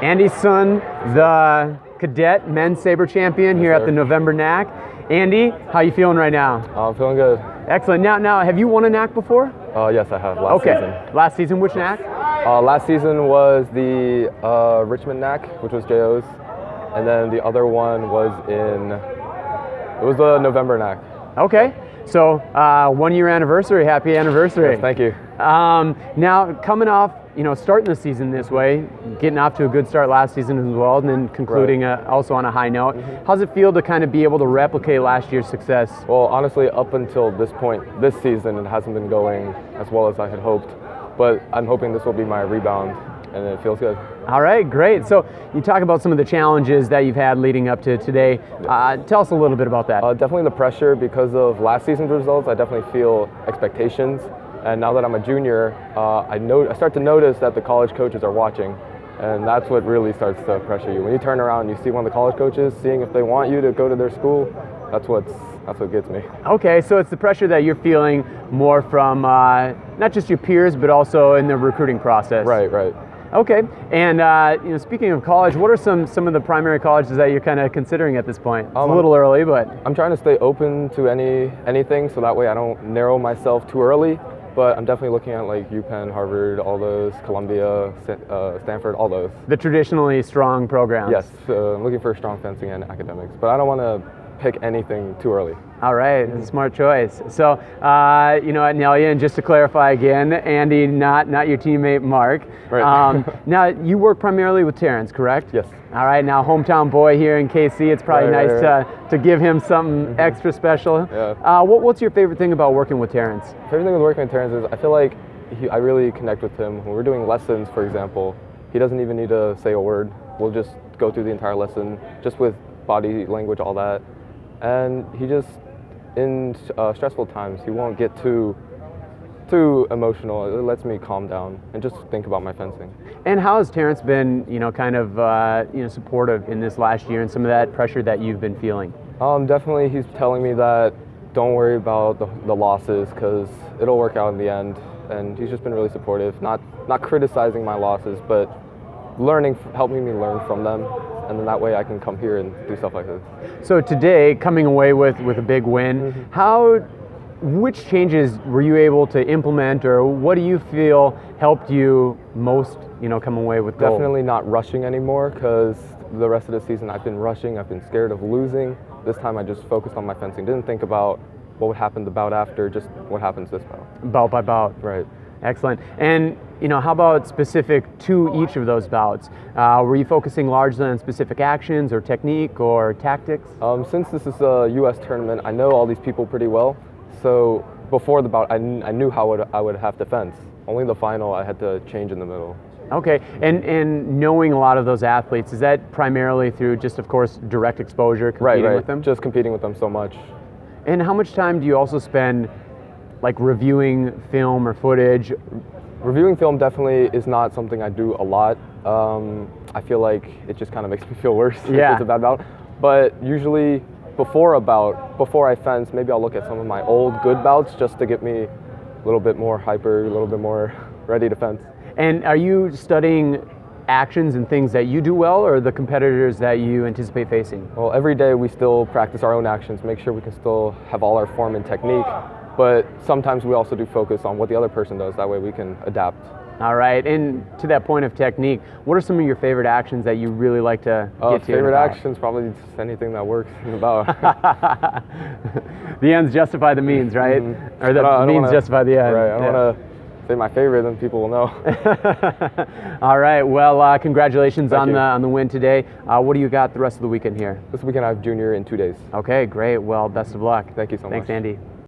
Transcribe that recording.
Andy's son, the cadet men's saber champion here at the November NAC. Andy, how you feeling right now? I'm feeling good. Excellent. Now, have you won a NAC before? Yes, I have. Last season. Last season, which NAC? Last season was the Richmond NAC, which was JO's, and then the other one was it was the November NAC. Okay. So 1 year anniversary. Happy anniversary. Yes, thank you. Now coming off, starting the season this way, getting off to a good start last season as well, and then concluding also on a high note. Mm-hmm. How's it feel to kind of be able to replicate last year's success? Well, honestly, up until this point, this season, it hasn't been going as well as I had hoped, but I'm hoping this will be my rebound, and it feels good. All right, great. So you talk about some of the challenges that you've had leading up to today. Yes. Tell us a little bit about that. Definitely the pressure because of last season's results. I definitely feel expectations. And now that I'm a junior, I start to notice that the college coaches are watching. And that's what really starts to pressure you. When you turn around and you see one of the college coaches, seeing if they want you to go to their school, that's what gets me. Okay, so it's the pressure that you're feeling more from not just your peers, but also in the recruiting process. Right. Okay, and speaking of college, what are some of the primary colleges that you're kind of considering at this point? It's a little early, but I'm trying to stay open to anything, so that way I don't narrow myself too early. But I'm definitely looking at like UPenn, Harvard, all those, Columbia, Stanford, all those. The traditionally strong programs. Yes, I'm looking for strong fencing and academics, but I don't want to pick anything too early. All right, that's a smart choice. So, at Nellya, and just to clarify again, Andy, not your teammate Mark. Right. Now, you work primarily with Terrence, correct? Yes. All right, now hometown boy here in KC, it's probably nice to give him something extra special. Yeah. What's your favorite thing about working with Terrence? Favorite thing with working with Terrence is I feel like I really connect with him. When we're doing lessons, for example, he doesn't even need to say a word. We'll just go through the entire lesson, just with body language, all that. And he just, in stressful times, he won't get too emotional. It lets me calm down and just think about my fencing. And how has Terrence been, kind of, supportive in this last year and some of that pressure that you've been feeling? Definitely, he's telling me that don't worry about the losses because it'll work out in the end. And he's just been really supportive, not criticizing my losses, but helping me learn from them. And then that way I can come here and do stuff like this. So today, coming away with a big win, which changes were you able to implement, or what do you feel helped you most, come away with gold? Definitely not rushing anymore, because the rest of the season I've been rushing, I've been scared of losing. This time I just focused on my fencing, didn't think about what would happen the bout after, just what happens this bout. Bout by bout. Right. Excellent. And how about specific to each of those bouts? Were you focusing largely on specific actions or technique or tactics? Since this is a U.S. tournament, I know all these people pretty well. So before the bout, I knew how I would have to fence. Only the final, I had to change in the middle. Okay. And knowing a lot of those athletes, is that primarily through just, of course, direct exposure, competing with them? Just competing with them so much. And how much time do you also spend like reviewing film or footage? Reviewing film definitely is not something I do a lot. I feel like it just kind of makes me feel worse if it's a bad bout. But usually before I fence, maybe I'll look at some of my old good bouts just to get me a little bit more hyper, a little bit more ready to fence. And are you studying actions and things that you do well, or the competitors that you anticipate facing? Well, every day we still practice our own actions, make sure we can still have all our form and technique. But sometimes we also do focus on what the other person does. That way we can adapt. All right. And to that point of technique, what are some of your favorite actions that you really like to get to? Favorite actions, probably just anything that works in the bout. The ends justify the means, right? Mm-hmm. Or the means justify the end. Right. I don't want to say my favorite, then people will know. All right. Well, congratulations on the win today. What do you got the rest of the weekend here? This weekend I have junior in 2 days. Okay, great. Well, best of luck. Thank you so much. Thanks, Andy.